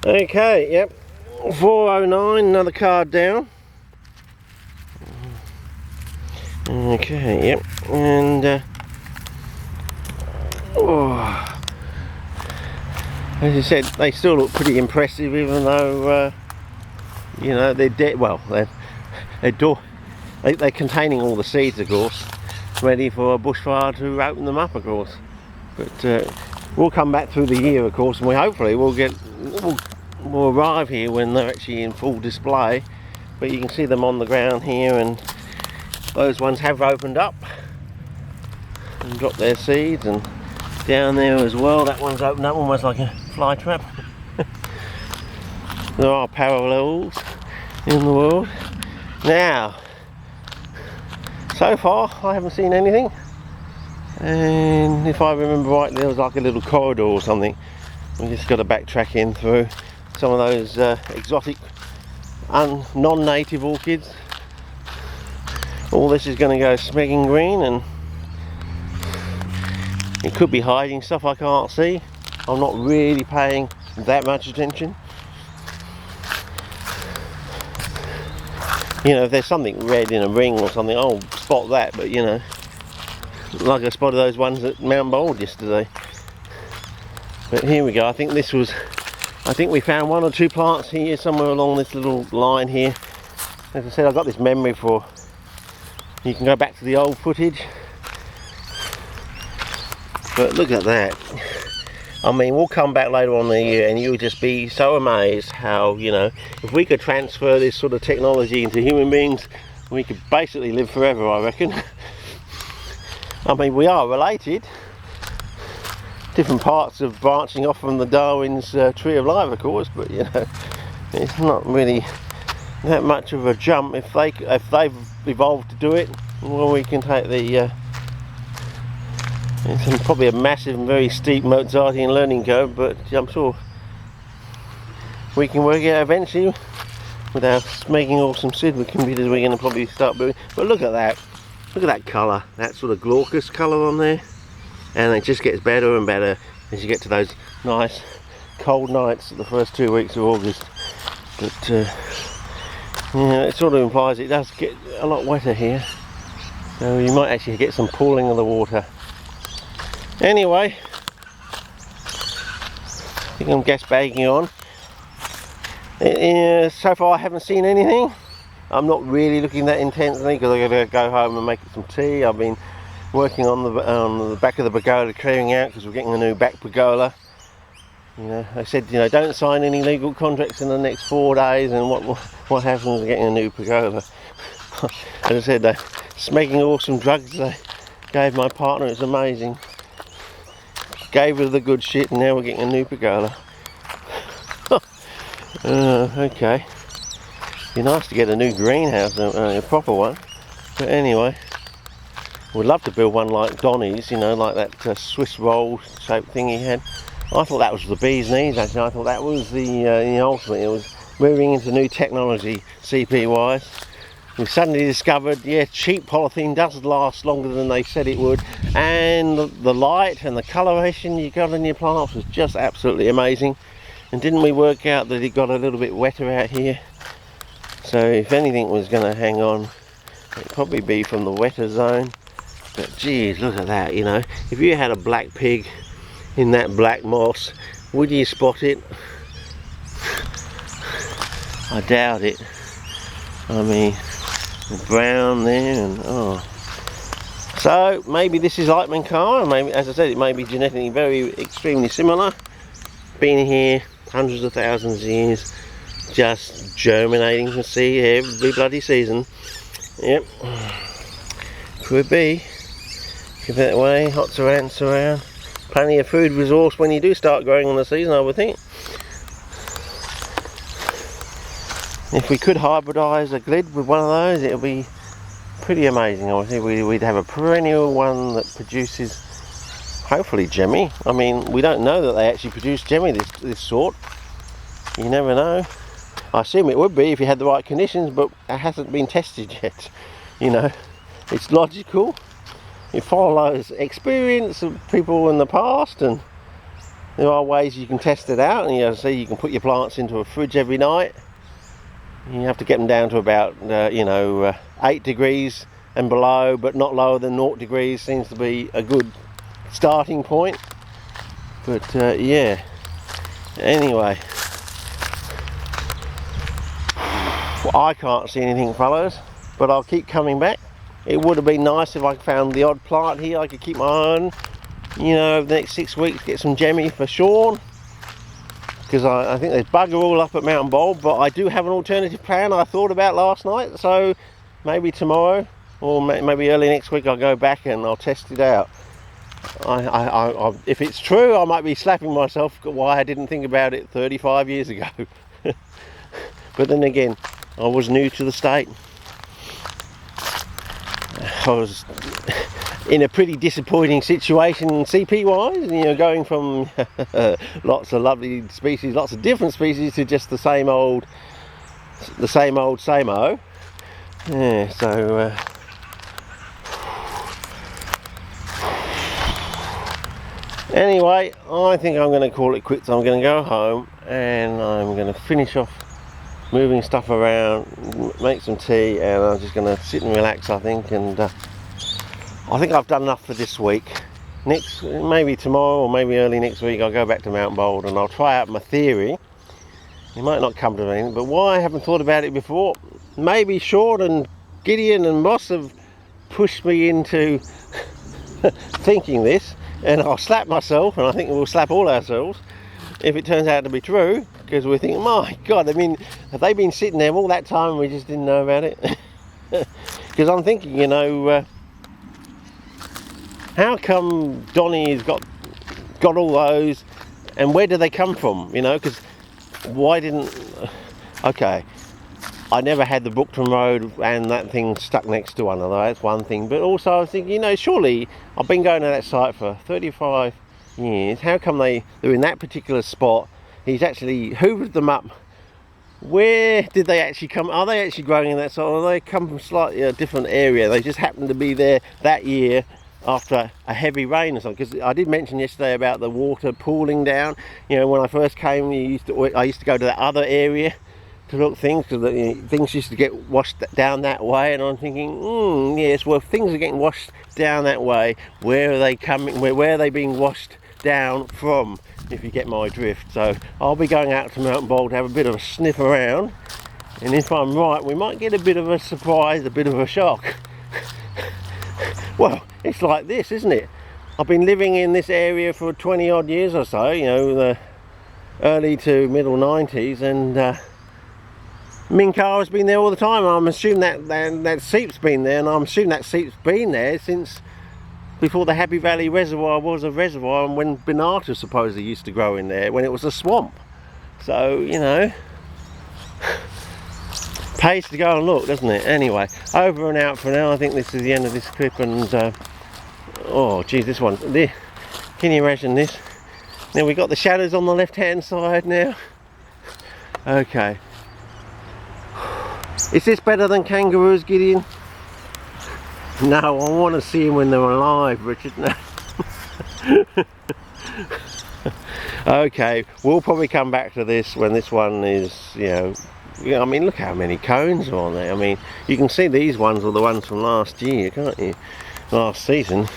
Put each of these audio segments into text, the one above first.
Okay, yep, 409, another card down. Okay, yep, and oh, as you said, they still look pretty impressive, even though you know, they're dead. Well, they're containing all the seeds, of course, ready for a bushfire to open them up, of course. But we'll come back through the year, of course, and hopefully we'll arrive here when they're actually in full display. But you can see them on the ground here, and those ones have opened up and dropped their seeds, and down there as well, that one's opened up almost like a fly trap. There are parallels in the world. Now, so far I haven't seen anything, and if I remember right, there was like a little corridor or something. We just got to backtrack in through some of those exotic non-native orchids. All this is going to go smeging green, and it could be hiding stuff I can't see. I'm not really paying that much attention. You know, if there's something red in a ring or something, I'll spot that, but you know, like I spotted those ones at Mount Bold yesterday. But here we go. I think we found one or two plants here somewhere along this little line here. As I said, I've got this memory for, you can go back to the old footage. But look at that. I mean, we'll come back later on in the year and you'll just be so amazed how, you know, if we could transfer this sort of technology into human beings, we could basically live forever, I reckon. I mean, we are related. Different parts of branching off from the Darwin's tree of life, of course, but you know, it's not really that much of a jump. If they've evolved to do it, well, we can take the it's probably a massive and very steep Mozartian learning curve, but I'm sure we can work it out eventually with our making awesome seed computers. We're going to probably start doing. But look at that colour, that sort of glaucous colour on there, and it just gets better and better as you get to those nice cold nights the first 2 weeks of August. But yeah, it sort of implies it does get a lot wetter here, so you might actually get some pooling of the water. Anyway, I think I'm gas bagging on. So far I haven't seen anything. I'm not really looking that intensely because I've got to go home and make some tea. I've been working on the back of the pergola, clearing out, because we're getting a new back pergola. You know, I said, you know, don't sign any legal contracts in the next 4 days, and what happens is getting a new pergola. As I said, they're smoking awesome drugs they gave my partner. It's amazing. Gave her the good shit, and now we're getting a new pergola. Okay. Be nice to get a new greenhouse, a proper one. But anyway, we'd love to build one like Donny's, you know, like that Swiss roll shaped thing he had. I thought that was the bee's knees, actually. I thought that was the ultimate. It was moving into new technology, CP wise. We suddenly discovered, yeah, cheap polythene does last longer than they said it would, and the light and the coloration you got in your plants was just absolutely amazing. And didn't we work out that it got a little bit wetter out here? So if anything was going to hang on, it'd probably be from the wetter zone. But geez, look at that, you know. If you had a black pig in that black moss, would you spot it? I doubt it. I mean, the brown there, and oh. So maybe this is like Mancara. Maybe, as I said, it may be genetically very extremely similar. Been here hundreds of thousands of years, just germinating from seed every bloody season. Yep, could be. Give it away. Lots of ants around. Plenty of food resource when you do start growing on the season, I would think. If we could hybridise a glid with one of those, it would be pretty amazing. I would think we'd have a perennial one that produces, hopefully, gemmy. I mean, we don't know that they actually produce gemmy this sort. You never know. I assume it would be if you had the right conditions, but it hasn't been tested yet. You know, it's logical. It follows experience of people in the past, and there are ways you can test it out, and you can put your plants into a fridge every night. You have to get them down to about 8 degrees and below, but not lower than 0 degrees seems to be a good starting point. But yeah, anyway, I can't see anything, fellows, but I'll keep coming back. It would have been nice if I found the odd plant here I could keep my eye on, over the next 6 weeks, get some Jemmy for Sean, because I think there's bugger all up at Mountain Bold. But I do have an alternative plan I thought about last night, so maybe tomorrow or maybe early next week I'll go back and I'll test it out. If it's true, I might be slapping myself why I didn't think about it 35 years ago. But then again, I was new to the state. I was in a pretty disappointing situation CP wise, going from lots of lovely species, lots of different species, to just the same old same old. Yeah, so anyway, I think I'm going to call it quits. I'm going to go home and I'm going to finish off moving stuff around, make some tea, and I'm just going to sit and relax, I think. And I think I've done enough for this week. Maybe tomorrow or maybe early next week I'll go back to Mountain Bold and I'll try out my theory. It might not come to anything, but why I haven't thought about it before, maybe Sean and Gideon and Moss have pushed me into thinking this, and I'll slap myself, and I think we'll slap all ourselves if it turns out to be true, because we're thinking, my God, I mean, have they been sitting there all that time and we just didn't know about it? Because I'm thinking, how come Donny's got all those, and where do they come from? Because why didn't... Okay, I never had the Brookton Road and that thing stuck next to one another, that's one thing. But also I was thinking, surely I've been going to that site for 35 years. How come they're in that particular spot? He's actually hoovered them up. Where did they actually come? Are they actually growing in that site, or they come from slightly a different area? They just happened to be there that year after a heavy rain or something. Because I did mention yesterday about the water pooling down. When I first came, I used to go to that other area to look things, because things used to get washed down that way, and I'm thinking, yes, well, if things are getting washed down that way, where are they coming? Where are they being washed down from, if you get my drift? So I'll be going out to Mountain Bold to have a bit of a sniff around, and if I'm right, we might get a bit of a surprise, a bit of a shock. Well, it's like this, isn't it? I've been living in this area for 20 odd years or so, the early to middle 90s, and Minkar has been there all the time. I'm assuming that seep's been there, and I'm assuming that seep's been there since before the Happy Valley Reservoir was a reservoir, and when Binata supposedly used to grow in there, when it was a swamp. So, pays to go and look, doesn't it? Anyway, over and out for now. I think this is the end of this clip, and oh geez, this one, can you imagine this? Now we've got the shadows on the left hand side now. Okay. Is this better than kangaroos, Gideon? No, I want to see them when they're alive, Richard. No. Okay, we'll probably come back to this when this one is, I mean, look how many cones are on there. I mean, you can see these ones are the ones from last year, can't you? Last season.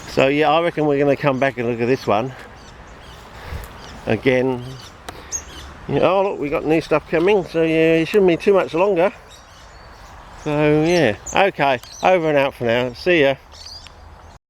So yeah, I reckon we're going to come back and look at this one again. Oh look, we got new stuff coming, so yeah, it shouldn't be too much longer. So yeah, okay, over and out for now. See ya.